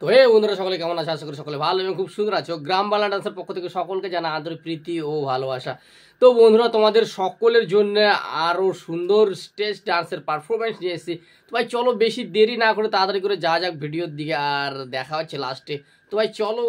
তো বন্ধুরা সকলে কেমন আছে? আশা করি সকলে ভালো এবং খুব সুন্দর আছো। গ্রাম বাংলা ডান্সের পক্ষ থেকে সকলকে জানা আন্তরিক প্রীতি ও ভালোবাসা। তো বন্ধুরা, তোমাদের সকলের জন্য আরও সুন্দর স্টেজ ডান্সের পারফরমেন্স নিয়ে এসেছি। তো ভাই চলো, বেশি দেরি না করে তাড়াতাড়ি করে যা যাক ভিডিওর দিকে, আর দেখা হচ্ছে লাস্টে। তো ভাই চলো।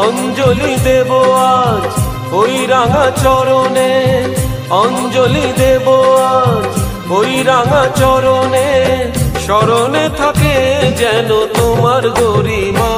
অঞ্জলি দেব আজ ওই রাঙা চরণে, অঞ্জলি দেব আজ ওই রাঙা চরণে, স্মরণে থাকে যেন তোমার গরিমা।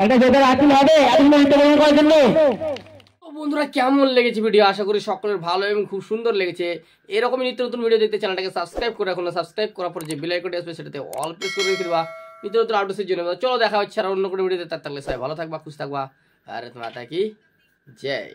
একটা জোরদার হাততালি হবে এতক্ষণ অংশগ্রহণ করার জন্য। তো বন্ধুরা কেমন লেগেছে ভিডিও, আশা করি সকলের ভালো এবং খুব সুন্দর লেগেছে। এরকমই নিত্য নতুন ভিডিও দেখতে চ্যানেলটাকে সাবস্ক্রাইব করে রাখুন, সাবস্ক্রাইব করার পর যে বেল আইকনটি আসবে সেটাতে অল প্রেস করে রেখে দেবা নিত্য নতুন আপডেটসের জন্য। চলো দেখা হচ্ছে আর অন্য কোনো ভিডিওতে, তার থাকলে সবাই ভালো থাকবা, খুশ থাকবা। ভারত মাতা কি জয়।